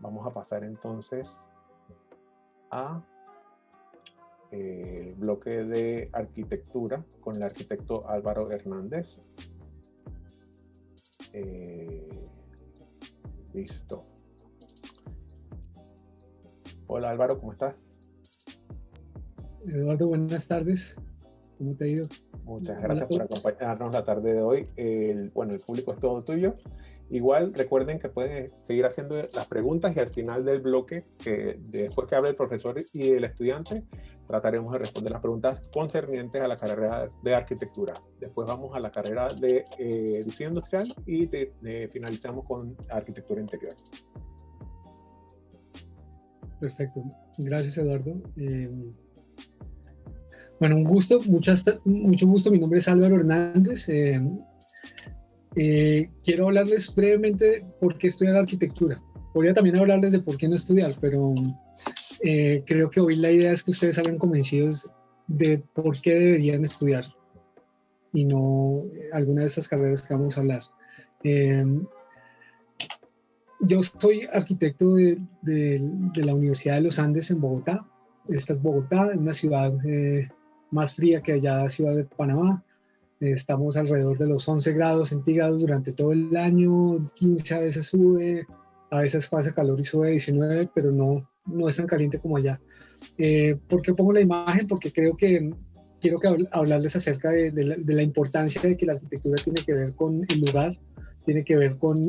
Vamos a pasar entonces a el bloque de arquitectura con el arquitecto Álvaro Hernández. Listo. Hola Álvaro, ¿cómo estás? Eduardo, buenas tardes. ¿Cómo te ha ido? Muchas gracias por acompañarnos la tarde de hoy. El público es todo tuyo. Igual recuerden que pueden seguir haciendo las preguntas y al final del bloque, después que hable el profesor y el estudiante, trataremos de responder las preguntas concernientes a la carrera de arquitectura. Después vamos a la carrera de diseño industrial y finalizamos con arquitectura interior. Perfecto. Gracias, Eduardo. Bueno, un gusto, mucho gusto. Mi nombre es Álvaro Hernández. Quiero hablarles brevemente por qué estudiar arquitectura. Podría también hablarles de por qué no estudiar, pero creo que hoy la idea es que ustedes salgan convencidos de por qué deberían estudiar y no alguna de esas carreras que vamos a hablar. Yo soy arquitecto de la Universidad de los Andes en Bogotá. Esta es Bogotá, una ciudad más fría que allá, ciudad de Panamá. Estamos alrededor de los 11 grados centígrados durante todo el año, 15 a veces sube, a veces pasa calor y sube 19, pero no es tan caliente como allá. ¿Por qué pongo la imagen? Porque quiero hablarles acerca de la importancia de que la arquitectura tiene que ver con el lugar, tiene que ver con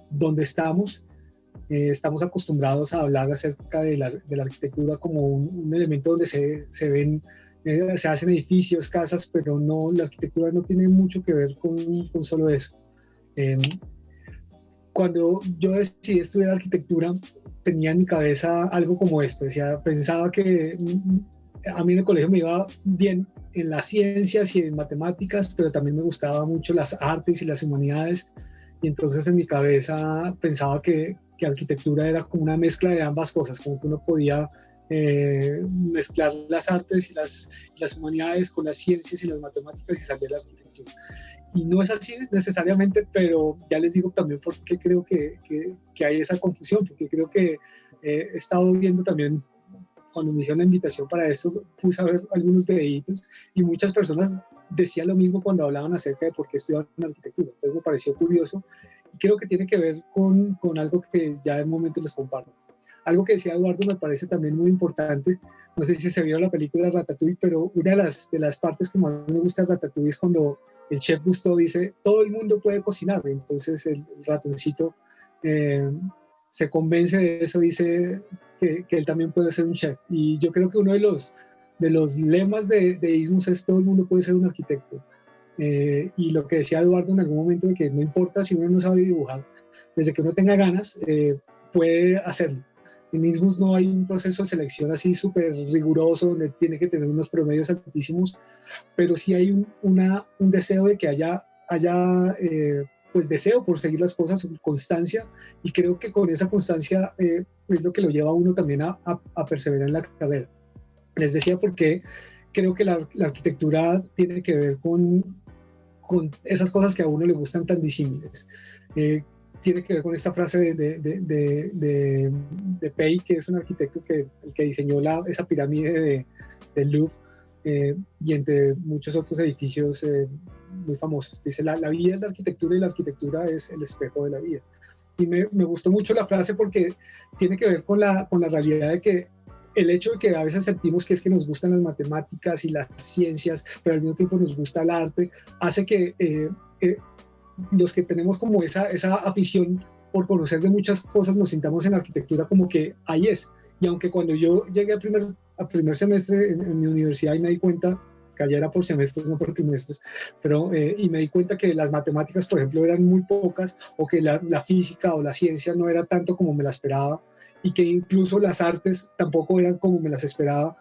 dónde estamos. Estamos acostumbrados a hablar acerca de la arquitectura como un elemento donde se ven se hacen edificios, casas, pero no, la arquitectura no tiene mucho que ver con solo eso. Cuando yo decidí estudiar arquitectura, tenía en mi cabeza algo como esto. Pensaba que a mí en el colegio me iba bien en las ciencias y en matemáticas, pero también me gustaban mucho las artes y las humanidades. Y entonces en mi cabeza pensaba que arquitectura era como una mezcla de ambas cosas, como que uno podía mezclar las artes y las humanidades con las ciencias y las matemáticas y salir la arquitectura. Y no es así necesariamente, pero ya les digo también por qué creo que hay esa confusión, porque creo que he estado viendo también, cuando me hicieron la invitación para esto, puse a ver algunos videitos y muchas personas decían lo mismo cuando hablaban acerca de por qué estudiaban arquitectura. Entonces me pareció curioso y creo que tiene que ver con algo que ya en momento les comparto. Algo que decía Eduardo me parece también muy importante. No sé si se vio la película Ratatouille, pero una de las partes que más me gusta de Ratatouille es cuando el chef Gusteau dice, todo el mundo puede cocinar. Entonces el ratoncito se convence de eso, dice que él también puede ser un chef. Y yo creo que uno de los lemas de Ismus es todo el mundo puede ser un arquitecto. Y lo que decía Eduardo en algún momento, de que no importa si uno no sabe dibujar, desde que uno tenga ganas, puede hacerlo. En Ismus no hay un proceso de selección así súper riguroso donde tiene que tener unos promedios altísimos, pero sí hay un deseo de que haya pues deseo por seguir las cosas, constancia, y creo que con esa constancia es lo que lo lleva a uno también a perseverar en la carrera. Les decía porque creo que la arquitectura tiene que ver con esas cosas que a uno le gustan tan disímiles. Tiene que ver con esta frase de Pei, que es un arquitecto el que diseñó esa pirámide del Louvre, y entre muchos otros edificios muy famosos. Dice, la vida es la arquitectura y la arquitectura es el espejo de la vida. Y me gustó mucho la frase porque tiene que ver con la realidad de que el hecho de que a veces sentimos que es que nos gustan las matemáticas y las ciencias, pero al mismo tiempo nos gusta el arte, hace que los que tenemos como esa afición por conocer de muchas cosas nos sintamos en la arquitectura como que ahí es. Y aunque cuando yo llegué al primer semestre en mi universidad y me di cuenta que allá era por semestres, no por trimestres, pero y me di cuenta que las matemáticas, por ejemplo, eran muy pocas, o que la física o la ciencia no era tanto como me la esperaba, y que incluso las artes tampoco eran como me las esperaba,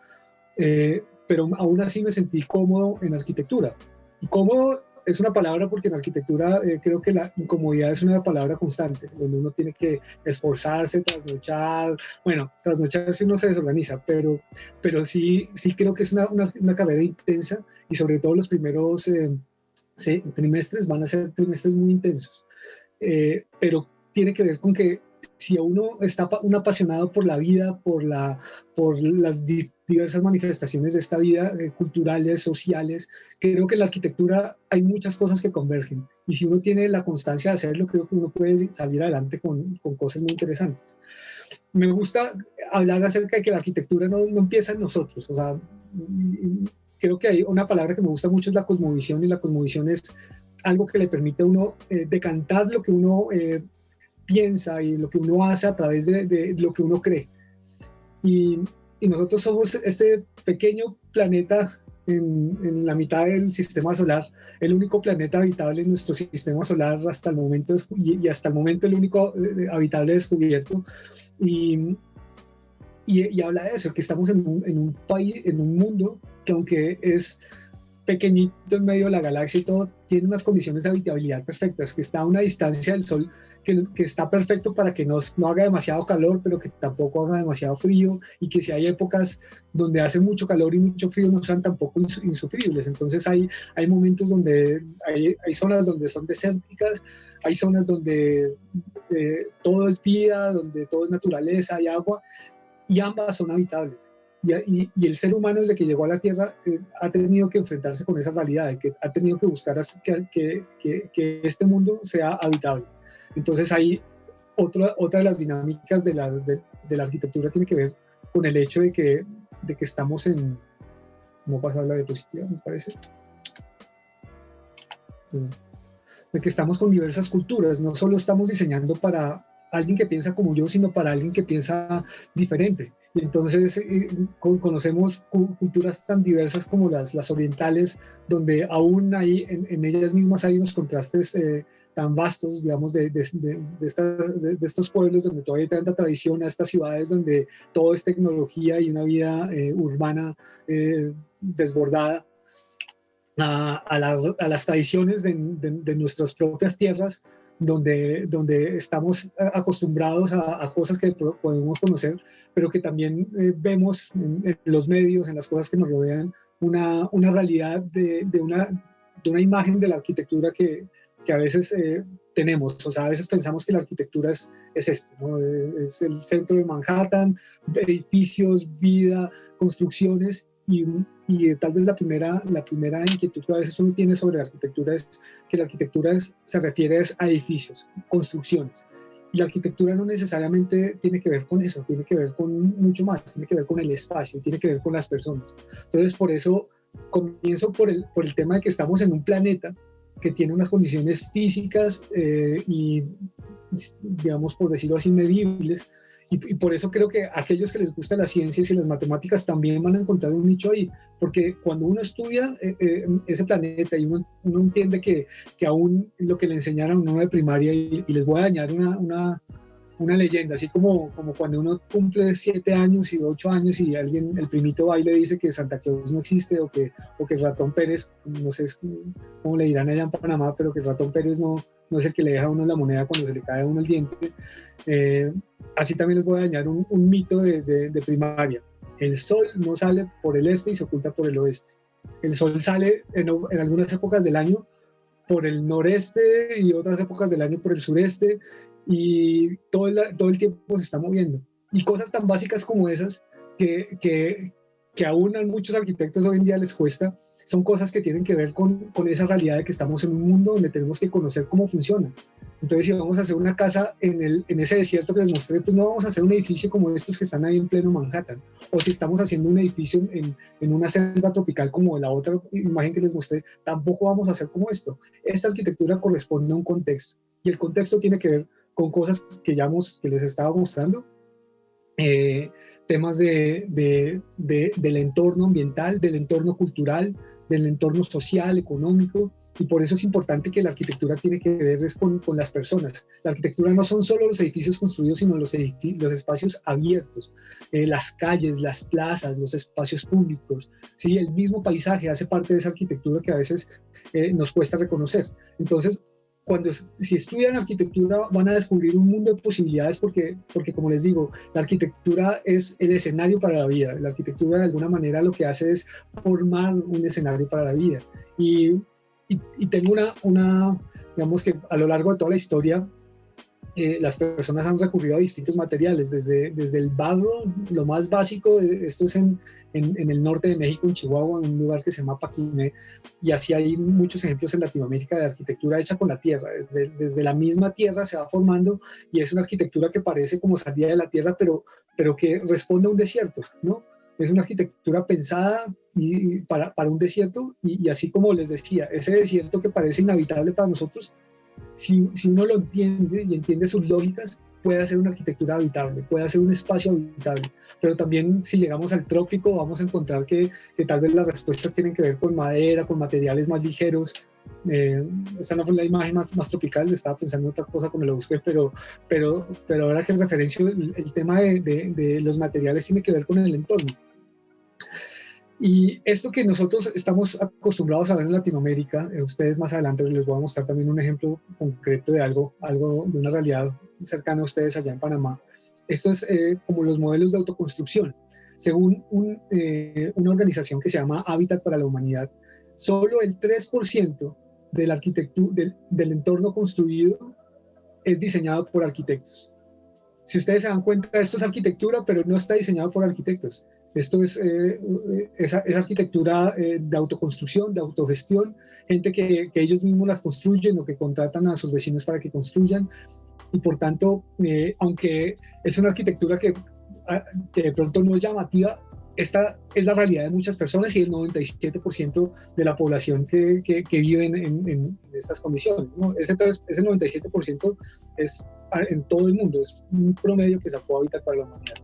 pero aún así me sentí cómodo en arquitectura. Y cómodo es una palabra porque en arquitectura creo que la incomodidad es una palabra constante, donde uno tiene que esforzarse, trasnochar. Bueno, trasnochar si uno se desorganiza, pero sí creo que es una carrera intensa, y sobre todo los primeros trimestres van a ser trimestres muy intensos. Pero tiene que ver con que si uno está un apasionado por la vida, por las diversas manifestaciones de esta vida, culturales, sociales, creo que en la arquitectura hay muchas cosas que convergen. Y si uno tiene la constancia de hacerlo, creo que uno puede salir adelante con cosas muy interesantes. Me gusta hablar acerca de que la arquitectura no empieza en nosotros. O sea, creo que hay una palabra que me gusta mucho, es la cosmovisión, y la cosmovisión es algo que le permite a uno decantar lo que uno piensa y lo que uno hace a través de lo que uno cree. Y nosotros somos este pequeño planeta en la mitad del sistema solar, el único planeta habitable en nuestro sistema solar hasta el momento, y hasta el momento el único habitable descubierto. Y habla de eso, que estamos en un país, en un mundo que, aunque es pequeñito en medio de la galaxia y todo, tiene unas condiciones de habitabilidad perfectas, que está a una distancia del Sol que está perfecto para que no haga demasiado calor, pero que tampoco haga demasiado frío, y que si hay épocas donde hace mucho calor y mucho frío, no sean tampoco insufribles. Entonces hay momentos donde hay zonas donde son desérticas, hay zonas donde todo es vida, donde todo es naturaleza, hay agua, y ambas son habitables. Y el ser humano, desde que llegó a la Tierra, ha tenido que enfrentarse con esa realidad, de que ha tenido que buscar que este mundo sea habitable. Entonces ahí otra de las dinámicas de la arquitectura tiene que ver con el hecho de que estamos en... ¿Cómo pasa la diapositiva, me parece? De que estamos con diversas culturas, no solo estamos diseñando para alguien que piensa como yo, sino para alguien que piensa diferente. Y entonces conocemos culturas tan diversas como las orientales, donde aún hay en ellas mismas hay unos contrastes tan vastos, digamos, de estos pueblos donde todavía hay tanta tradición, a estas ciudades donde todo es tecnología y una vida urbana desbordada, a las tradiciones de nuestras propias tierras, donde estamos acostumbrados a cosas que podemos conocer, pero que también vemos en los medios, en las cosas que nos rodean, una realidad de una imagen de la arquitectura que a veces tenemos. O sea, a veces pensamos que la arquitectura es esto, ¿no? Es el centro de Manhattan, edificios, vida, construcciones, y tal vez la primera inquietud que a veces uno tiene sobre la arquitectura es que la arquitectura se refiere a edificios, construcciones. Y la arquitectura no necesariamente tiene que ver con eso, tiene que ver con mucho más, tiene que ver con el espacio, tiene que ver con las personas. Entonces, por eso comienzo por el tema de que estamos en un planeta que tiene unas condiciones físicas y, digamos, por decirlo así, medibles. Y por eso creo que aquellos que les gustan las ciencias y las matemáticas también van a encontrar un nicho ahí, porque cuando uno estudia ese planeta y uno entiende que aún lo que le enseñaron a uno de primaria, y les voy a dañar una leyenda, así como cuando uno cumple 7 años y 8 años y el primito va y le dice que Santa Claus no existe, o que el ratón Pérez, no sé cómo le dirán allá en Panamá, pero que el ratón Pérez no es el que le deja a uno la moneda cuando se le cae a uno el diente. Así también les voy a dañar un mito de primaria. El sol no sale por el este y se oculta por el oeste. El sol sale en algunas épocas del año por el noreste y otras épocas del año por el sureste, y todo el tiempo se está moviendo. Y cosas tan básicas como esas que aún a muchos arquitectos hoy en día les cuesta, son cosas que tienen que ver con esa realidad de que estamos en un mundo donde tenemos que conocer cómo funciona. Entonces, si vamos a hacer una casa en ese desierto que les mostré, pues no vamos a hacer un edificio como estos que están ahí en pleno Manhattan. O si estamos haciendo un edificio en una selva tropical como la otra imagen que les mostré, tampoco vamos a hacer como esto. Esta arquitectura corresponde a un contexto, y el contexto tiene que ver con cosas que les estaba mostrando, temas del entorno ambiental, del entorno cultural, del entorno social, económico, y por eso es importante que la arquitectura tiene que ver con las personas. La arquitectura no son solo los edificios construidos, sino los espacios abiertos, las calles, las plazas, los espacios públicos, ¿sí? El mismo paisaje hace parte de esa arquitectura que a veces nos cuesta reconocer. Entonces, si estudian arquitectura van a descubrir un mundo de posibilidades, porque como les digo, la arquitectura es el escenario para la vida. La arquitectura de alguna manera lo que hace es formar un escenario para la vida. Y tengo digamos que a lo largo de toda la historia las personas han recurrido a distintos materiales, desde el barro, lo más básico, esto es en el norte de México, en Chihuahua, en un lugar que se llama Paquimé, y así hay muchos ejemplos en Latinoamérica de arquitectura hecha con la tierra, desde la misma tierra se va formando, y es una arquitectura que parece como salida de la tierra, pero que responde a un desierto, ¿no? Es una arquitectura pensada para un desierto, y así como les decía, ese desierto que parece inhabitable para nosotros, si uno lo entiende y entiende sus lógicas, puede hacer una arquitectura habitable, puede hacer un espacio habitable. Pero también si llegamos al trópico vamos a encontrar que tal vez las respuestas tienen que ver con madera, con materiales más ligeros. Esta no fue la imagen más tropical, estaba pensando en otra cosa cuando lo busqué, pero ahora que referencio el tema de los materiales tiene que ver con el entorno. Y esto que nosotros estamos acostumbrados a ver en Latinoamérica, ustedes más adelante les voy a mostrar también un ejemplo concreto de algo de una realidad cercana a ustedes allá en Panamá. Esto es como los modelos de autoconstrucción. Según una organización que se llama Hábitat para la Humanidad, solo el 3% de la arquitectura, del entorno construido es diseñado por arquitectos. Si ustedes se dan cuenta, esto es arquitectura, pero no está diseñado por arquitectos. Esto es arquitectura de autoconstrucción, de autogestión, gente que ellos mismos las construyen o que contratan a sus vecinos para que construyan. Y por tanto, aunque es una arquitectura que de pronto no es llamativa, esta es la realidad de muchas personas y el 97% de la población que vive en estas condiciones, ¿no? Ese 97% es en todo el mundo, es un promedio que sacó Hábitat para la Humanidad.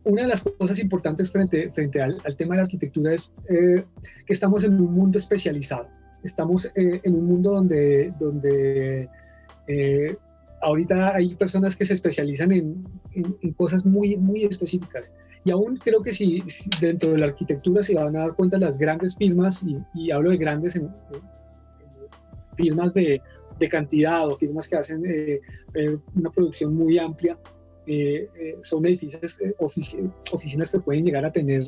Una de las cosas importantes frente al tema de la arquitectura es que estamos en un mundo especializado. Estamos en un mundo donde ahorita hay personas que se especializan en cosas muy, muy específicas. Y aún creo que si dentro de la arquitectura se van a dar cuenta las grandes firmas, y hablo de grandes en firmas de cantidad o firmas que hacen una producción muy amplia, son edificios, oficinas que pueden llegar a tener,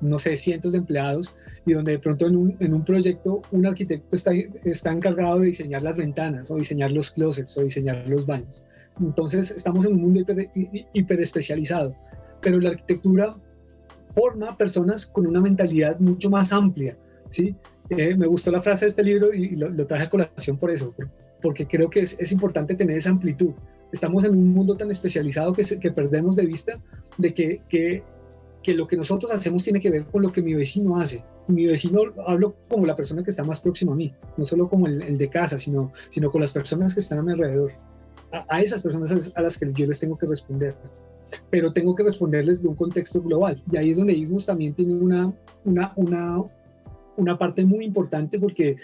no sé, cientos de empleados, y donde de pronto en un proyecto un arquitecto está encargado de diseñar las ventanas, o diseñar los closets, o diseñar los baños. Entonces estamos en un mundo hiper especializado, pero la arquitectura forma personas con una mentalidad mucho más amplia, ¿sí? Me gustó la frase de este libro y lo traje a colación por eso, porque creo que es importante tener esa amplitud. Estamos en un mundo tan especializado que perdemos de vista de que lo que nosotros hacemos tiene que ver con lo que mi vecino hace. Mi vecino, hablo como la persona que está más próxima a mí, no solo como el de casa, sino con las personas que están a mi alrededor. A esas personas a las que yo les tengo que responder, pero tengo que responderles de un contexto global. Y ahí es donde ISMOS también tiene una parte muy importante, porque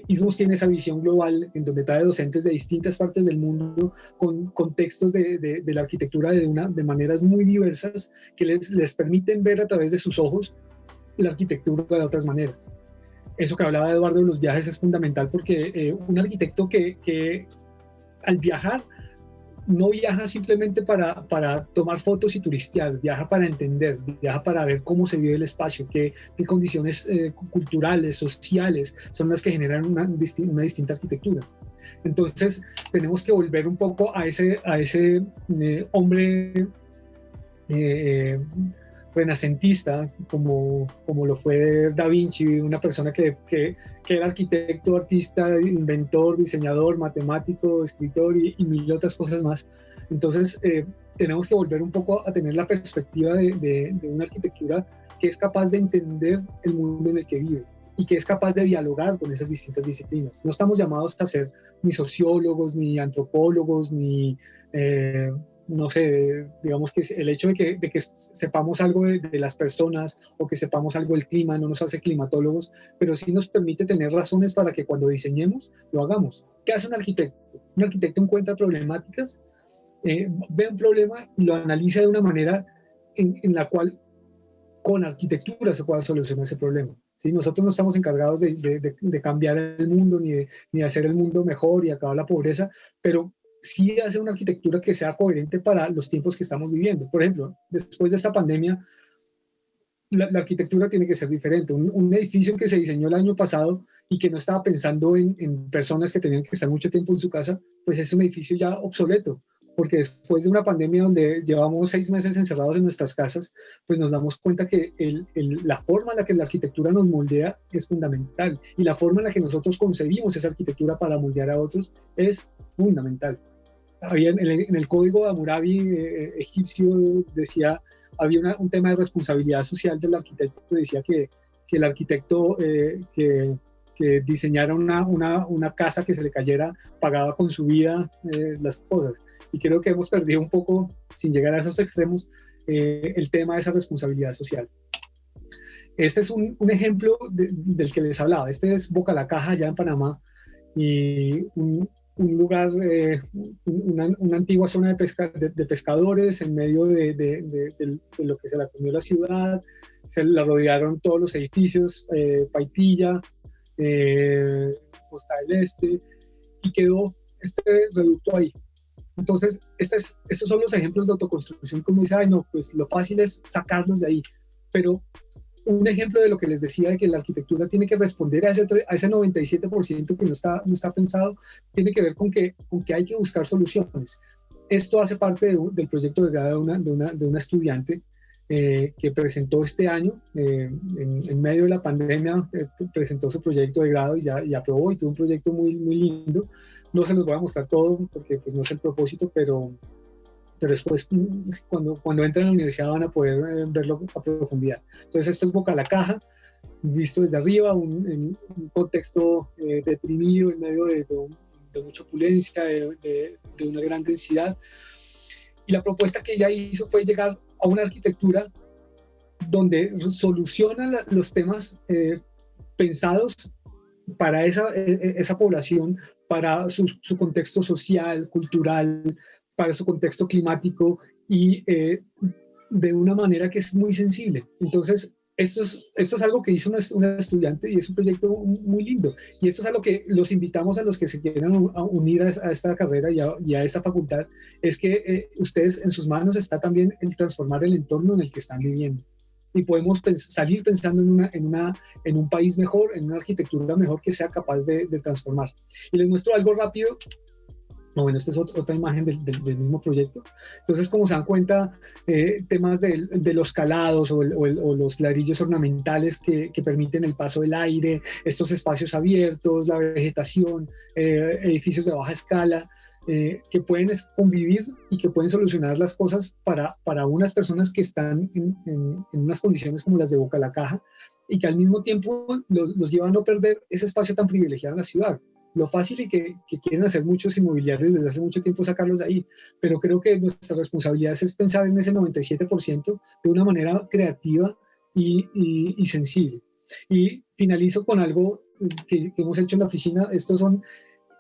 ISMOS tiene esa visión global en donde trae docentes de distintas partes del mundo con contextos de la arquitectura de maneras muy diversas que les permiten ver a través de sus ojos la arquitectura de otras maneras. Eso que hablaba Eduardo de los viajes es fundamental, porque un arquitecto que al viajar no viaja simplemente para tomar fotos y turistear, viaja para entender, viaja para ver cómo se vive el espacio, qué condiciones culturales, sociales son las que generan una distinta arquitectura. Entonces tenemos que volver un poco a ese hombre renacentista, como lo fue Da Vinci, una persona que era arquitecto, artista, inventor, diseñador, matemático, escritor y mil otras cosas más. Entonces tenemos que volver un poco a tener la perspectiva de una arquitectura que es capaz de entender el mundo en el que vive y que es capaz de dialogar con esas distintas disciplinas. No estamos llamados a ser ni sociólogos, ni antropólogos, ni no sé, digamos que el hecho de que sepamos algo de las personas o que sepamos algo del clima no nos hace climatólogos, pero sí nos permite tener razones para que cuando diseñemos lo hagamos. ¿Qué hace un arquitecto? Un arquitecto encuentra problemáticas, ve un problema y lo analiza de una manera en la cual con arquitectura se pueda solucionar ese problema. ¿Sí? Nosotros no estamos encargados de cambiar el mundo ni de hacer el mundo mejor y acabar la pobreza, pero sí hacer una arquitectura que sea coherente para los tiempos que estamos viviendo. Por ejemplo, después de esta pandemia, la arquitectura tiene que ser diferente. Un edificio que se diseñó el año pasado y que no estaba pensando en personas que tenían que estar mucho tiempo en su casa, pues es un edificio ya obsoleto, porque después de una pandemia donde llevamos 6 meses encerrados en nuestras casas, pues nos damos cuenta que la forma en la que la arquitectura nos moldea es fundamental, y la forma en la que nosotros concebimos esa arquitectura para moldear a otros es fundamental. Había en el código de Hammurabi egipcio decía, había un tema de responsabilidad social del arquitecto que decía que el arquitecto que diseñara una casa que se le cayera pagaba con su vida las cosas. Y creo que hemos perdido un poco, sin llegar a esos extremos, el tema de esa responsabilidad social. Este es un ejemplo del que les hablaba. Este es Boca la Caja, allá en Panamá, y un lugar, una antigua zona de pescadores en medio de lo que se la comió la ciudad. Se la rodearon todos los edificios, Paitilla, Costa del Este, y quedó este reducto ahí. Entonces, estos son los ejemplos de autoconstrucción, como dice, ay no, pues lo fácil es sacarlos de ahí, pero un ejemplo de lo que les decía de que la arquitectura tiene que responder a ese 97% que no está pensado, tiene que ver con que hay que buscar soluciones. Esto hace parte del proyecto de grado de una estudiante que presentó este año, en medio de la pandemia, presentó su proyecto de grado y aprobó, y tuvo un proyecto muy, muy lindo. No se los voy a mostrar todo porque pues, no es el propósito, pero después cuando entren a la universidad van a poder verlo a profundidad. Entonces esto es Boca la Caja, visto desde arriba, un contexto deprimido en medio de mucha opulencia, de una gran densidad. Y la propuesta que ella hizo fue llegar a una arquitectura donde soluciona los temas pensados para esa población, para su contexto social, cultural, para su contexto climático, y de una manera que es muy sensible. Entonces, esto es algo que hizo una estudiante, y es un proyecto muy lindo. Y esto es a lo que los invitamos a los que se quieran unir a esta carrera y a esta facultad, es que ustedes, en sus manos está también el transformar el entorno en el que están viviendo. Y podemos salir pensando en un país mejor, en una arquitectura mejor que sea capaz de transformar. Y les muestro algo rápido. Bueno, esta es otra imagen del mismo proyecto. Entonces, como se dan cuenta, temas de los calados o los ladrillos ornamentales que permiten el paso del aire, estos espacios abiertos, la vegetación, edificios de baja escala, que pueden convivir y que pueden solucionar las cosas para unas personas que están en unas condiciones como las de Boca la Caja, y que al mismo tiempo los llevan a no perder ese espacio tan privilegiado en la ciudad. Lo fácil y que quieren hacer muchos inmobiliarios desde hace mucho tiempo, sacarlos de ahí, pero creo que nuestra responsabilidad es pensar en ese 97% de una manera creativa y sensible. Y finalizo con algo que hemos hecho en la oficina.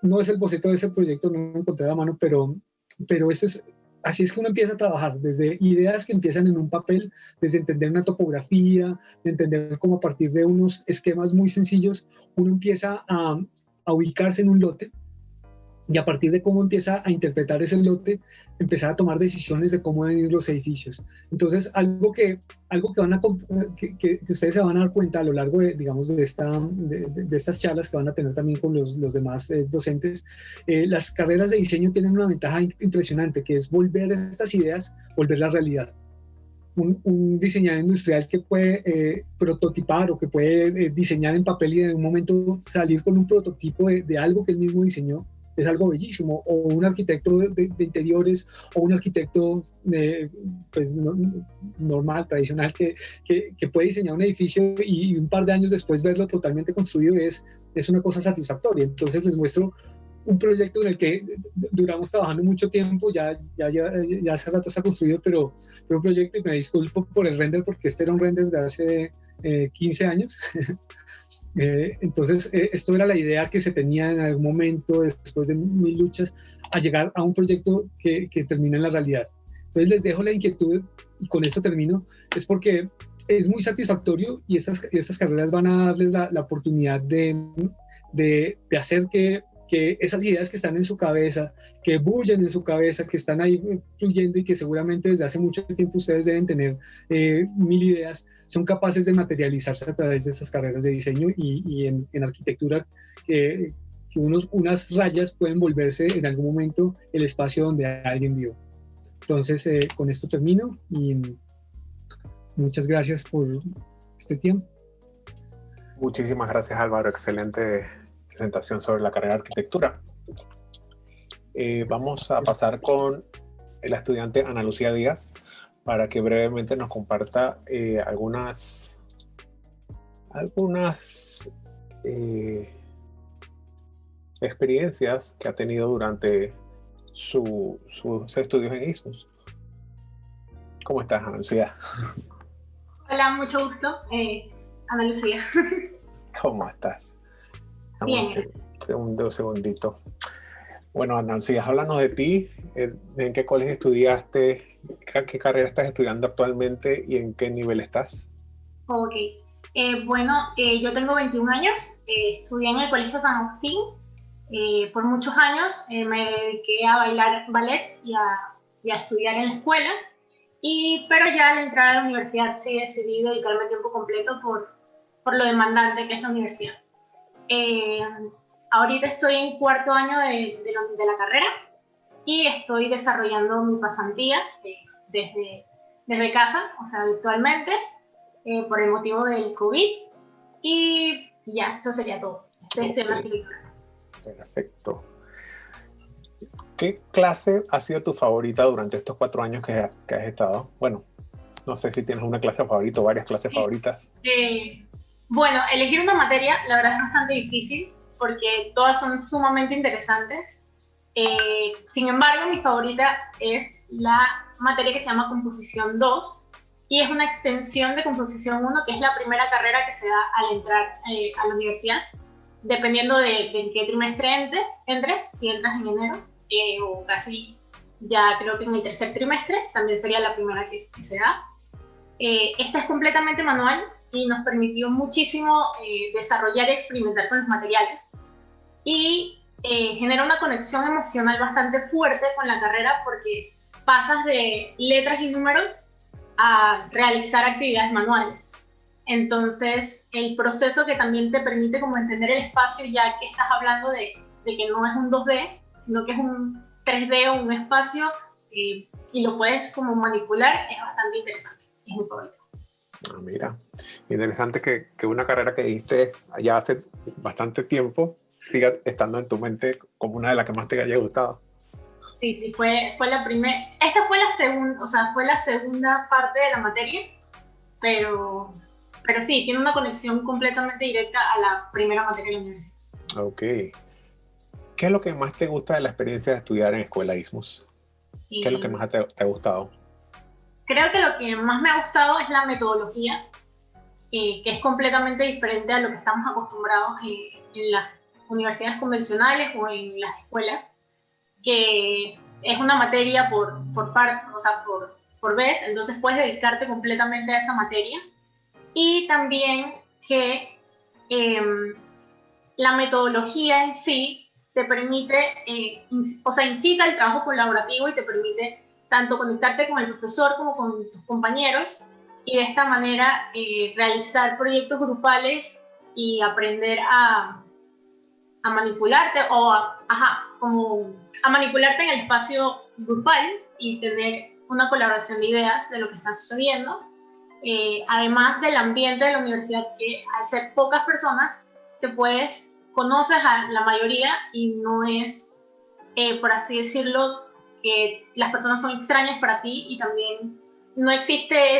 No es el boceto de ese proyecto, no lo encontré a mano, pero así es que uno empieza a trabajar, desde ideas que empiezan en un papel, desde entender una topografía, de entender cómo a partir de unos esquemas muy sencillos, uno empieza a ubicarse en un lote, y a partir de cómo empieza a interpretar ese lote, empezar a tomar decisiones de cómo deben ir los edificios. Entonces, algo que ustedes se van a dar cuenta a lo largo de estas charlas que van a tener también con los demás docentes, las carreras de diseño tienen una ventaja impresionante, que es volver estas ideas, volverlas realidad. Un diseñador industrial que puede prototipar o que puede diseñar en papel y en un momento salir con un prototipo de algo que él mismo diseñó, es algo bellísimo. O un arquitecto de interiores, o un arquitecto pues, normal, tradicional, que puede diseñar un edificio y un par de años después verlo totalmente construido, es una cosa satisfactoria. Entonces les muestro un proyecto en el que duramos trabajando mucho tiempo, ya hace rato está construido, pero un proyecto, y me disculpo por el render porque este era un render de hace 15 años. Entonces, esto era la idea que se tenía en algún momento, después de mil luchas, a llegar a un proyecto que termina en la realidad. Entonces, les dejo la inquietud, y con esto termino, es porque es muy satisfactorio, y estas carreras van a darles la oportunidad de hacer que esas ideas que están en su cabeza, que bullen en su cabeza, que están ahí fluyendo, y que seguramente desde hace mucho tiempo ustedes deben tener 1000 ideas, son capaces de materializarse a través de esas carreras de diseño y en arquitectura, que unas rayas pueden volverse en algún momento el espacio donde alguien vive. Entonces, con esto termino y muchas gracias por este tiempo. Muchísimas gracias, Álvaro. Excelente presentación sobre la carrera de arquitectura. Vamos a pasar con la estudiante Ana Lucía Díaz para que brevemente nos comparta algunas experiencias que ha tenido durante sus estudios en ISMUS. ¿Cómo estás, Ana Lucía? Hola, mucho gusto. Ana Lucía. ¿Cómo estás? Bien. Un segundito. Bueno, Ana Lucía, háblanos de ti. ¿En qué colegio estudiaste? ¿Qué carrera estás estudiando actualmente y en qué nivel estás? Ok. Yo tengo 21 años. Estudié en el Colegio San Agustín. Por muchos años me dediqué a bailar ballet y a estudiar en la escuela. Pero ya al entrar a la universidad sí decidí dedicarme a tiempo completo por lo demandante que es la universidad. Ahorita estoy en cuarto año de la carrera y estoy desarrollando mi pasantía desde casa, o sea, virtualmente, por el motivo del COVID. Y ya, eso sería todo. Estoy estudiando arquitectura. Perfecto. ¿Qué clase ha sido tu favorita durante estos 4 años que has estado? Bueno, no sé si tienes una clase favorita o varias clases favoritas. Bueno, elegir una materia, la verdad es bastante difícil porque todas son sumamente interesantes. Sin embargo, mi favorita es la materia que se llama Composición 2 y es una extensión de Composición 1, que es la primera carrera que se da al entrar a la universidad, dependiendo de en qué trimestre entres, si entras en enero o casi ya creo que en el tercer trimestre, también sería la primera que se da. Esta es completamente manual y nos permitió muchísimo desarrollar y experimentar con los materiales y genera una conexión emocional bastante fuerte con la carrera porque pasas de letras y números a realizar actividades manuales. Entonces, el proceso que también te permite como entender el espacio, ya que estás hablando de que no es un 2D, sino que es un 3D o un espacio y lo puedes como manipular, es bastante interesante. Es muy favorito. Mira, interesante que una carrera que diste ya hace bastante tiempo siga estando en tu mente como una de las que más te haya gustado. Sí, fue la primera. Esta fue la segunda, o sea, fue la segunda parte de la materia, pero sí, tiene una conexión completamente directa a la primera materia de la universidad. Ok. ¿Qué es lo que más te gusta de la experiencia de estudiar en Escuela ISMUS? ¿Qué es lo que más te ha gustado? Creo que lo que más me ha gustado es la metodología, que es completamente diferente a lo que estamos acostumbrados en las universidades convencionales o en las escuelas, que es una materia por vez, entonces puedes dedicarte completamente a esa materia. Y también que la metodología en sí te permite, incita el trabajo colaborativo y te permite tanto conectarte con el profesor como con tus compañeros y de esta manera realizar proyectos grupales y aprender a manipularte a manipularte en el espacio grupal y tener una colaboración de ideas de lo que está sucediendo. Además del ambiente de la universidad, que al ser pocas personas conoces a la mayoría y no es, por así decirlo, que las personas son extrañas para ti y también no existe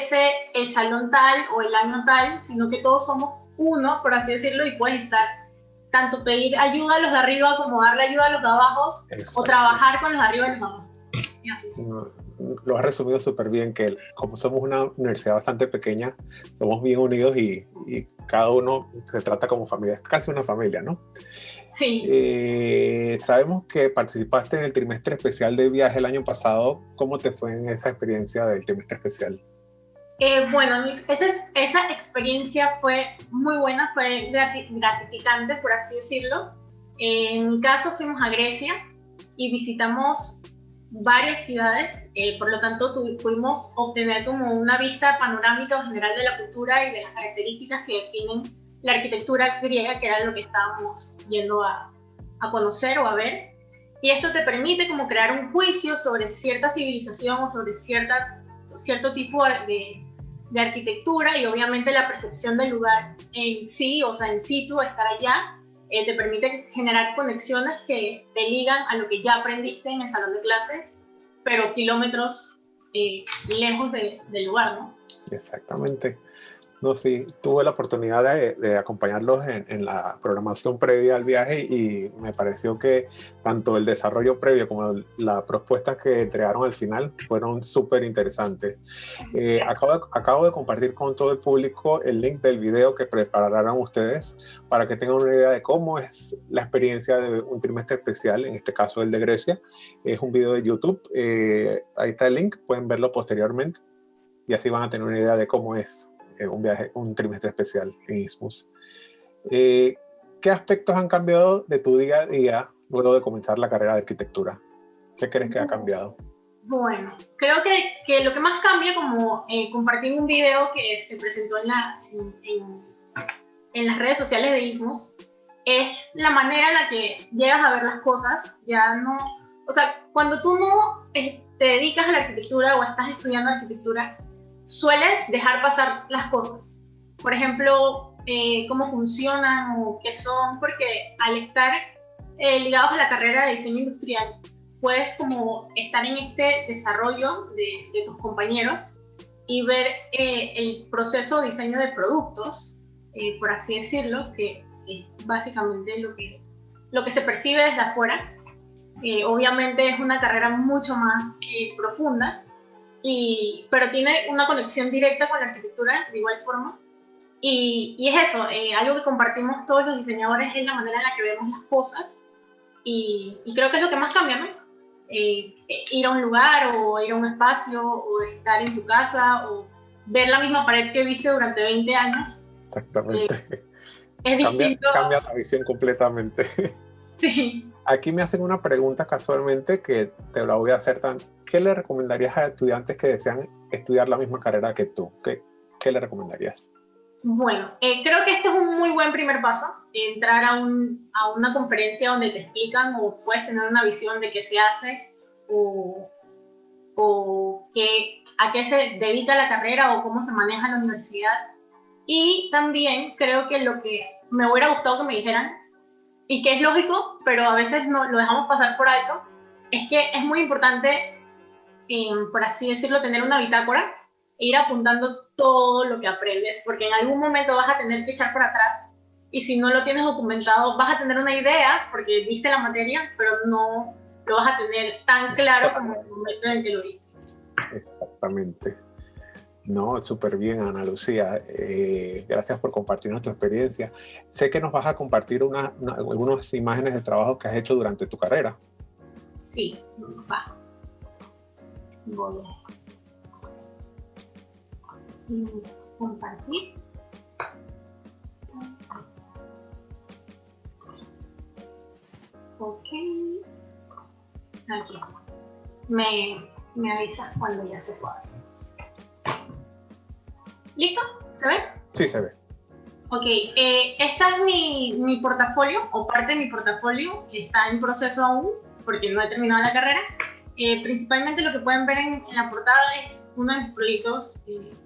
el salón tal o el año tal, sino que todos somos uno, por así decirlo, y puedes tanto pedir ayuda a los de arriba como darle ayuda a los de abajo. Exacto. O trabajar con los de arriba y los de abajo. Y así. Lo has resumido súper bien, que como somos una universidad bastante pequeña, somos bien unidos y cada uno se trata como familia, es casi una familia, ¿no? Sí. Sabemos que participaste en el trimestre especial de viaje el año pasado. ¿Cómo te fue en esa experiencia del trimestre especial? Bueno, esa experiencia fue muy buena, fue gratificante, por así decirlo. En mi caso fuimos a Grecia y visitamos varias ciudades, por lo tanto pudimos obtener como una vista panorámica general de la cultura y de las características que definen la arquitectura griega, que era lo que estábamos yendo a conocer o a ver. Y esto te permite como crear un juicio sobre cierta civilización o sobre cierto tipo de arquitectura, y obviamente la percepción del lugar en sí, o sea, en situ, estar allá, te permite generar conexiones que te ligan a lo que ya aprendiste en el salón de clases, pero kilómetros lejos del lugar, ¿no? Exactamente. No, sí, tuve la oportunidad de acompañarlos en la programación previa al viaje y me pareció que tanto el desarrollo previo como las propuestas que entregaron al final fueron súper interesantes. Acabo de compartir con todo el público el link del video que prepararán ustedes para que tengan una idea de cómo es la experiencia de un trimestre especial, en este caso el de Grecia. Es un video de YouTube, ahí está el link, pueden verlo posteriormente y así van a tener una idea de cómo es un trimestre especial en Isthmus. ¿Qué aspectos han cambiado de tu día a día luego de comenzar la carrera de arquitectura? ¿Qué crees que ha cambiado? Bueno, creo que lo que más cambia, como compartí un video que se presentó en las redes sociales de Isthmus, es la manera en la que llegas a ver las cosas. Ya no, o sea, cuando tú no te dedicas a la arquitectura o estás estudiando arquitectura, sueles dejar pasar las cosas. Por ejemplo, cómo funcionan o qué son, porque al estar ligados a la carrera de diseño industrial, puedes como estar en este desarrollo de tus compañeros y ver el proceso de diseño de productos, por así decirlo, que es básicamente lo que se percibe desde afuera. Obviamente es una carrera mucho más profunda, pero tiene una conexión directa con la arquitectura de igual forma. Y es eso, algo que compartimos todos los diseñadores, es la manera en la que vemos las cosas, y creo que es lo que más cambia, ¿no? Ir a un lugar o ir a un espacio o estar en tu casa o ver la misma pared que viste durante 20 años. Exactamente. Es distinto. Cambia la visión completamente. Sí. Aquí me hacen una pregunta casualmente que te la voy a hacer. ¿Qué le recomendarías a estudiantes que desean estudiar la misma carrera que tú? ¿Qué le recomendarías? Bueno, creo que este es un muy buen primer paso, entrar a una conferencia donde te explican o puedes tener una visión de qué se hace o a qué se dedica la carrera o cómo se maneja la universidad. Y también creo que lo que me hubiera gustado que me dijeran, y que es lógico, pero a veces no lo dejamos pasar por alto, es que es muy importante, por así decirlo, tener una bitácora e ir apuntando todo lo que aprendes, porque en algún momento vas a tener que echar para atrás, y si no lo tienes documentado vas a tener una idea porque viste la materia, pero no lo vas a tener tan claro como en el momento en que lo viste. Exactamente. No, súper bien, Ana Lucía. Gracias por compartirnos tu experiencia. Sé que nos vas a compartir algunas imágenes de trabajo que has hecho durante tu carrera. Sí, va. Voy a compartir. Ok. Aquí. Me avisa cuando ya se pueda. ¿Listo? ¿Se ve? Sí, se ve. Ok, esta es mi portafolio, o parte de mi portafolio, que está en proceso aún, porque no he terminado la carrera. Principalmente lo que pueden ver en la portada es uno de mis proyectos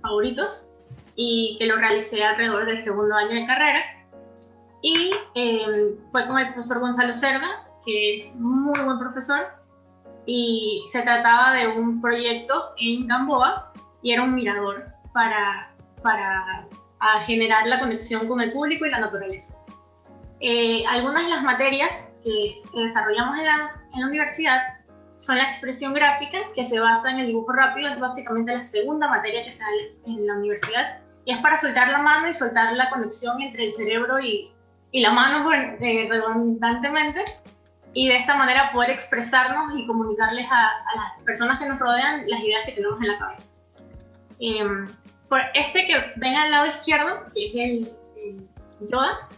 favoritos, y que lo realicé alrededor del segundo año de carrera. Y fue con el profesor Gonzalo Cerda, que es muy buen profesor, y se trataba de un proyecto en Gamboa, y era un mirador para generar la conexión con el público y la naturaleza. Algunas de las materias que desarrollamos en la universidad son la expresión gráfica, que se basa en el dibujo rápido. Es básicamente la segunda materia que se da en la universidad, y es para soltar la mano y soltar la conexión entre el cerebro y la mano, redundantemente, y de esta manera poder expresarnos y comunicarles a las personas que nos rodean las ideas que tenemos en la cabeza. Por este que ven al lado izquierdo, que es el Yoda,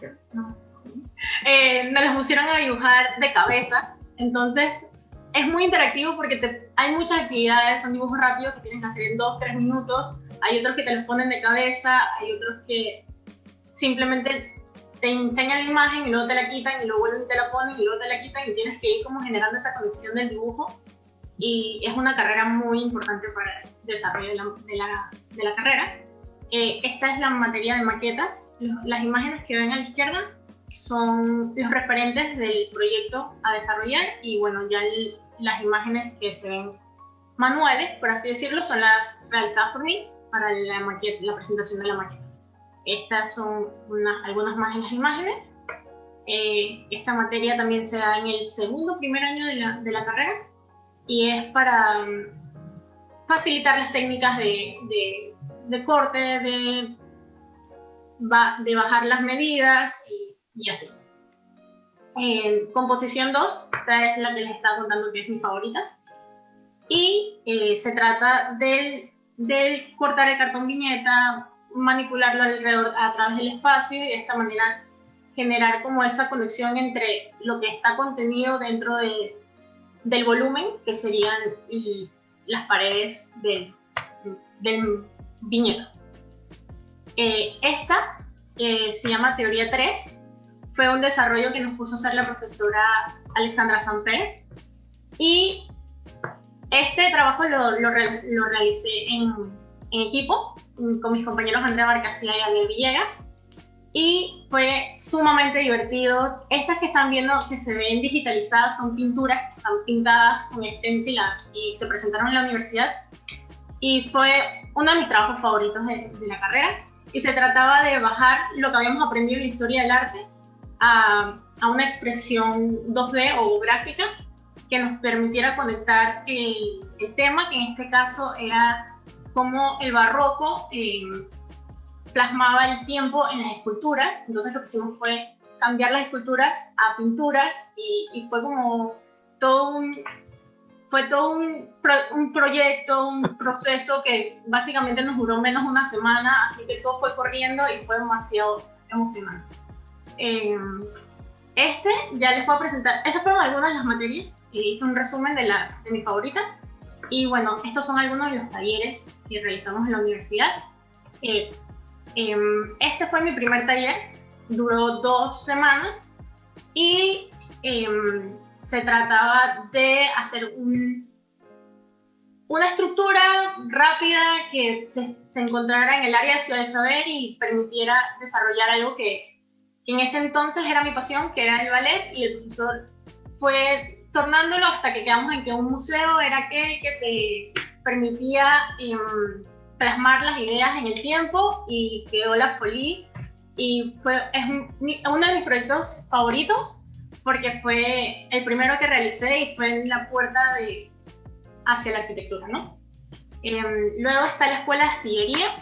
nos los pusieron a dibujar de cabeza. Entonces es muy interactivo porque hay muchas actividades, son dibujos rápidos que tienes que hacer en 2-3 minutos, hay otros que te los ponen de cabeza, hay otros que simplemente te enseñan la imagen y luego te la quitan y luego vuelven y te la ponen y luego te la quitan y tienes que ir como generando esa conexión del dibujo, y es una carrera muy importante para el desarrollo de la carrera. Esta es la materia de maquetas. Las imágenes que ven a la izquierda son los referentes del proyecto a desarrollar, y bueno, ya las imágenes que se ven manuales, por así decirlo, son las realizadas por mí para la presentación de la maqueta. Estas son algunas más en las imágenes. Esta materia también se da en el primer año de la carrera, y es para facilitar las técnicas de corte, de bajar las medidas y así. Composición 2, esta es la que les estaba contando que es mi favorita, y se trata del cortar el cartón viñeta, manipularlo alrededor a través del espacio, y de esta manera generar como esa conexión entre lo que está contenido dentro del volumen, que serían las paredes del viñeta. Esta se llama Teoría 3, fue un desarrollo que nos puso a hacer la profesora Alexandra Samper, y este trabajo lo realicé en equipo con mis compañeros Andrea Barcasía y Daniel Villegas, y fue sumamente divertido. Estas que están viendo que se ven digitalizadas son pinturas que están pintadas con stencil y se presentaron en la universidad, y fue uno de mis trabajos favoritos de la carrera, y se trataba de bajar lo que habíamos aprendido en la historia del arte a una expresión 2D o gráfica que nos permitiera conectar el tema, que en este caso era cómo el barroco plasmaba el tiempo en las esculturas. Entonces lo que hicimos fue cambiar las esculturas a pinturas, y fue como todo un proyecto, un proceso que básicamente nos duró menos de una semana, así que todo fue corriendo y fue demasiado emocionante. Ya les puedo presentar, esas fueron algunas de las materias, hice un resumen de mis favoritas, y bueno, estos son algunos de los talleres que realizamos en la universidad. Este fue mi primer taller, duró 2 semanas, y se trataba de hacer una estructura rápida que se encontrara en el área de Ciudad del Saber y permitiera desarrollar algo que en ese entonces era mi pasión, que era el ballet, y el profesor fue tornándolo hasta que quedamos en que un museo era aquel que te permitía plasmar las ideas en el tiempo, y quedó la Folie, y es uno de mis proyectos favoritos porque fue el primero que realicé y fue en la puerta hacia la arquitectura, ¿no? Luego está la Escuela de Astillería.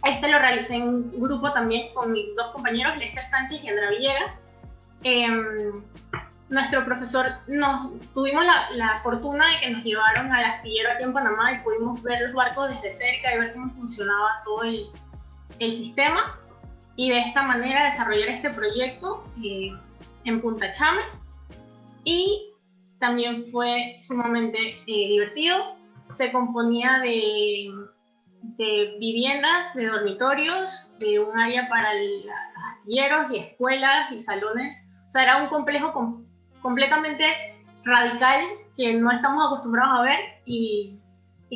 Este lo realicé en grupo también con mis 2 compañeros, Lester Sánchez y Andrea Villegas. Nuestro profesor, tuvimos la fortuna de que nos llevaron al astillero aquí en Panamá y pudimos ver los barcos desde cerca y ver cómo funcionaba todo el sistema, y de esta manera desarrollar este proyecto en Punta Chame, y también fue sumamente divertido. Se componía de viviendas, de dormitorios, de un área para los astilleros y escuelas y salones. O sea, era un complejo completamente radical que no estamos acostumbrados a ver, y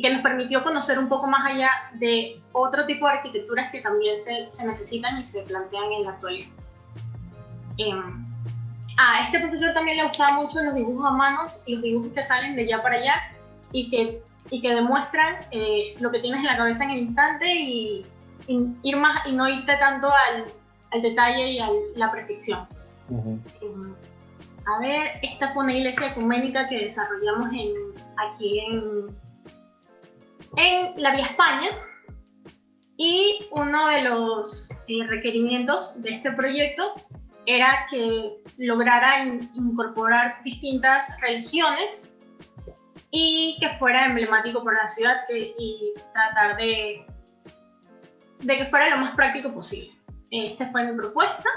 que nos permitió conocer un poco más allá de otro tipo de arquitecturas que también se necesitan y se plantean en la actualidad. A este profesor también le gustaba mucho los dibujos a manos y los dibujos que salen de allá para allá y que demuestran lo que tienes en la cabeza en el instante, y ir más y no irte tanto al detalle y a la perfección. A ver, esta fue una iglesia ecuménica que desarrollamos aquí en la Vía España, y uno de los requerimientos de este proyecto era que lograra incorporar distintas religiones y que fuera emblemático para la ciudad, y tratar de que fuera lo más práctico posible. Esta fue mi propuesta.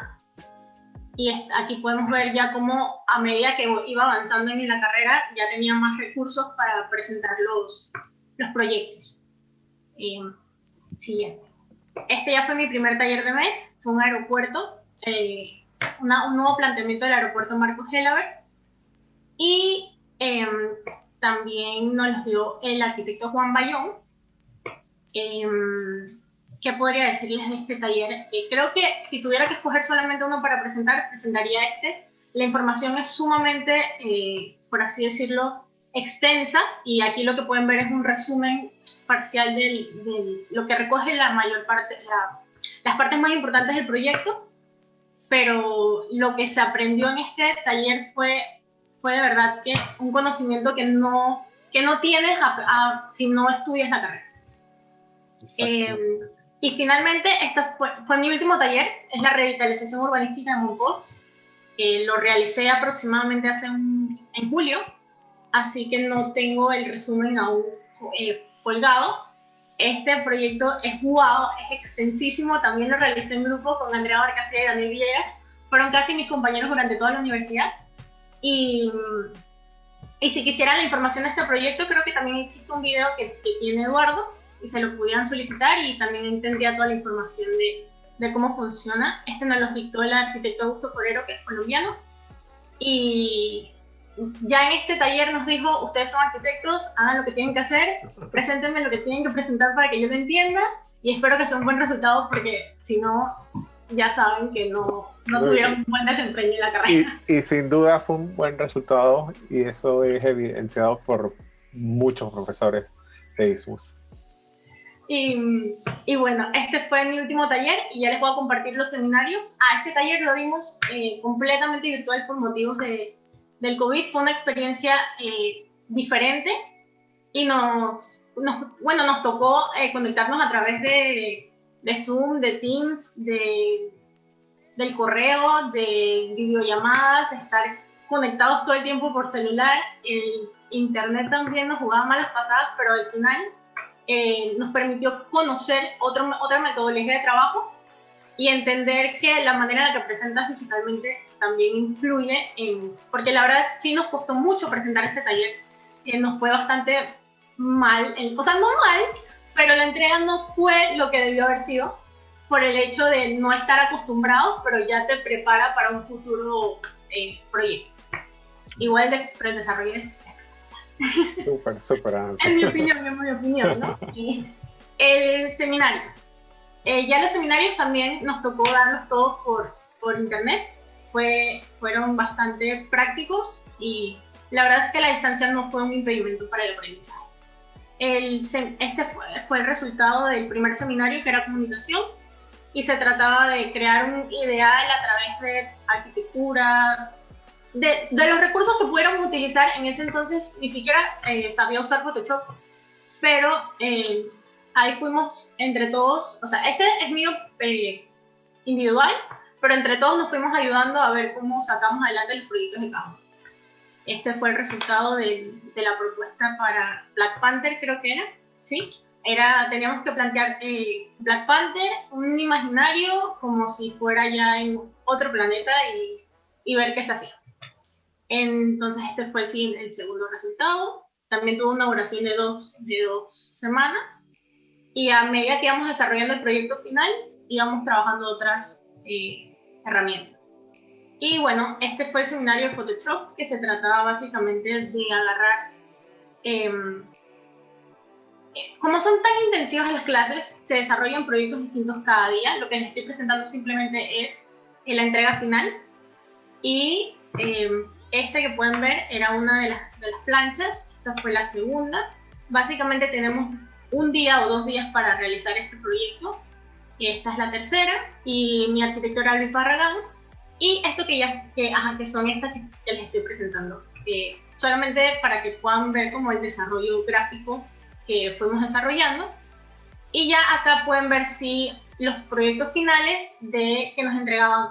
Y aquí podemos ver ya cómo a medida que iba avanzando en la carrera ya tenía más recursos para presentar los proyectos. Siguiente. Este ya fue mi primer taller de mes, fue un aeropuerto, un nuevo planteamiento del aeropuerto Marcos Gelabert. Y también nos los dio el arquitecto Juan Bayón. ¿Qué podría decirles de este taller? Creo que si tuviera que escoger solamente uno para presentar, presentaría este. La información es sumamente, por así decirlo, extensa, y aquí lo que pueden ver es un resumen parcial de lo que recoge la mayor parte, las partes más importantes del proyecto, pero lo que se aprendió en este taller fue de verdad que un conocimiento que no tienes si no estudias la carrera. Y finalmente, este fue mi último taller, es la revitalización urbanística de Monpós. Lo realicé aproximadamente en julio, así que no tengo el resumen aún colgado. Este proyecto es wow, es extensísimo, también lo realicé en grupo con Andrea Barcasía y Daniel Villegas, fueron casi mis compañeros durante toda la universidad. Y si quisieran la información de este proyecto, creo que también existe un video que tiene Eduardo, y se lo pudieran solicitar, y también tendría toda la información de cómo funciona. Este nos lo dictó el arquitecto Augusto Forero, que es colombiano, y ya en este taller nos dijo: ustedes son arquitectos, hagan lo que tienen que hacer, preséntenme lo que tienen que presentar para que yo lo entienda, y espero que sea un buen resultado, porque si no, ya saben que no tuvieron un buen desempeño en la carrera. Y sin duda fue un buen resultado, y eso es evidenciado por muchos profesores de ISMUS. Y bueno, este fue mi último taller, y ya les voy a compartir los seminarios. Este taller lo dimos completamente virtual por motivos del COVID. Fue una experiencia diferente, y nos tocó conectarnos a través de Zoom, de Teams, del correo, de videollamadas, estar conectados todo el tiempo por celular. El internet también nos jugaba malas pasadas, pero al final nos permitió conocer otra metodología de trabajo y entender que la manera en la que presentas digitalmente también influye porque la verdad sí nos costó mucho presentar este taller, nos fue bastante mal, o sea, no mal, pero la entrega no fue lo que debió haber sido, por el hecho de no estar acostumbrados, pero ya te prepara para un futuro proyecto. Igual pero el desarrollo es súper. Es mi opinión, ¿no? Seminarios. Ya los seminarios también nos tocó darlos todos por internet. Fueron bastante prácticos, y la verdad es que la distancia no fue un impedimento para el aprendizaje. Este fue el resultado del primer seminario, que era comunicación, y se trataba de crear un ideal a través de arquitectura, de los recursos que pudiéramos utilizar. En ese entonces ni siquiera sabía usar Photoshop, pero ahí fuimos entre todos, o sea, este es mío individual, pero entre todos nos fuimos ayudando a ver cómo sacamos adelante los proyectos de cada uno. Este fue el resultado de la propuesta para Black Panther, creo que era, ¿sí? Teníamos que plantear Black Panther, un imaginario como si fuera ya en otro planeta, y ver qué se hacía. Entonces este fue el segundo resultado. También tuvo una duración de dos semanas, y a medida que íbamos desarrollando el proyecto final, íbamos trabajando otras herramientas. Y bueno, este fue el seminario de Photoshop, que se trataba básicamente de agarrar, como son tan intensivas las clases, se desarrollan proyectos distintos cada día. Lo que les estoy presentando simplemente es la entrega final, y este que pueden ver era una de las planchas. Esta fue la segunda. Básicamente tenemos un día o 2 días para realizar este proyecto. Esta es la tercera, y mi arquitecto era Luis Barragán, y esto que son estas que les estoy presentando, solamente para que puedan ver como el desarrollo gráfico que fuimos desarrollando. Y ya acá pueden ver los proyectos finales que nos entregaban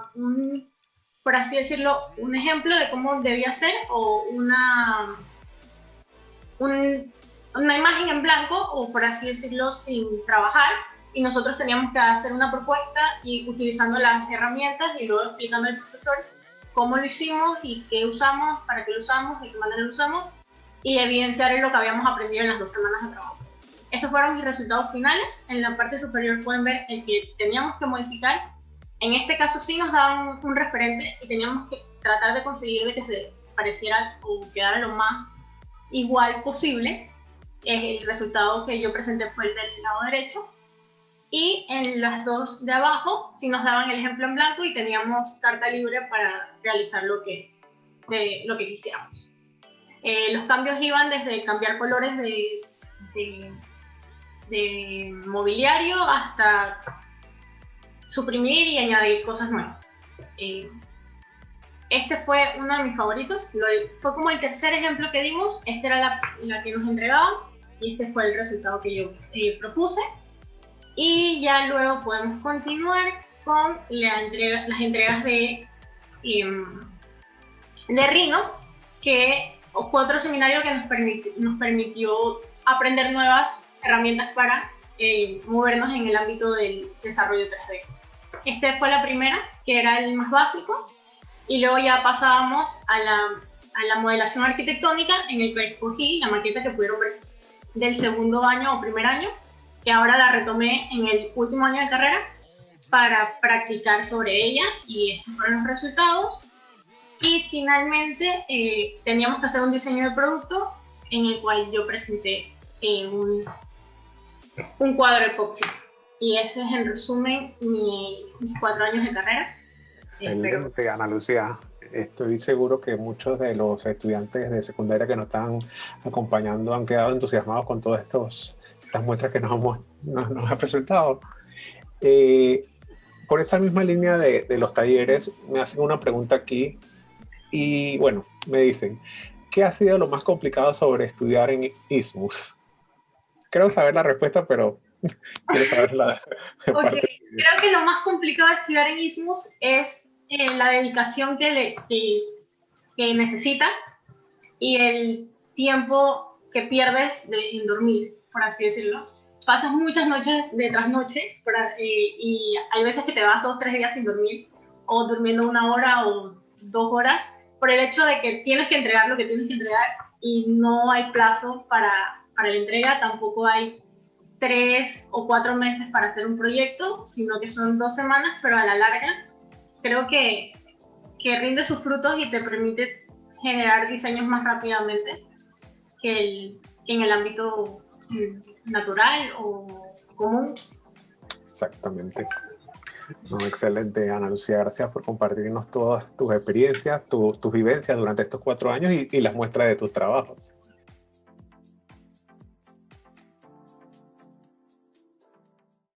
por así decirlo, un ejemplo de cómo debía ser, o una imagen en blanco, o por así decirlo, sin trabajar, y nosotros teníamos que hacer una propuesta y utilizando las herramientas, y luego explicando al profesor cómo lo hicimos y qué usamos, para qué lo usamos, de qué manera lo usamos, y evidenciar lo que habíamos aprendido en las 2 semanas de trabajo. Estos fueron mis resultados finales. En la parte superior pueden ver el que teníamos que modificar. En este caso sí nos daban un referente y teníamos que tratar de conseguir de que se pareciera o quedara lo más igual posible. El resultado que yo presenté fue el del lado derecho. Y en las 2 de abajo sí nos daban el ejemplo en blanco y teníamos carta libre para realizar lo que quisiéramos. Los cambios iban desde cambiar colores de mobiliario hasta suprimir y añadir cosas nuevas. Este fue uno de mis favoritos, fue como el tercer ejemplo que dimos. Esta era la que nos entregaban y este fue el resultado que yo propuse. Y ya luego podemos continuar con las entregas de Rhino, que fue otro seminario que nos permitió aprender nuevas herramientas para movernos en el ámbito del desarrollo 3D. Este fue la primera, que era el más básico, y luego ya pasábamos a la modelación arquitectónica, en el que escogí la maqueta que pudieron ver del segundo año o primer año, que ahora la retomé en el último año de carrera para practicar sobre ella, y estos fueron los resultados. Y finalmente teníamos que hacer un diseño de producto en el cual yo presenté un cuadro epoxi. Y ese es en resumen mis 4 años de carrera. Excelente, Ana Lucía. Estoy seguro que muchos de los estudiantes de secundaria que nos están acompañando han quedado entusiasmados con todas estas muestras que nos ha presentado. Por esa misma línea de los talleres, me hacen una pregunta aquí y bueno, me dicen, ¿qué ha sido lo más complicado sobre estudiar en ISMUS? Quiero saber la respuesta, pero quiero saber la parte. Creo que lo más complicado de estudiar en ISMUS es la dedicación que necesita y el tiempo que pierdes en dormir, por así decirlo. Pasas muchas noches de trasnoche y hay veces que te vas 2 o 3 días sin dormir, o durmiendo 1 hora o 2 horas, por el hecho de que tienes que entregar lo que tienes que entregar y no hay plazo para la entrega. Tampoco hay 3 o 4 meses para hacer un proyecto, sino que son 2 semanas, pero a la larga creo que rinde sus frutos y te permite generar diseños más rápidamente que en el ámbito natural o común. Exactamente. No, excelente, Ana Lucía. Gracias por compartirnos todas tus experiencias, tus vivencias durante estos 4 años y las muestras de tus trabajos.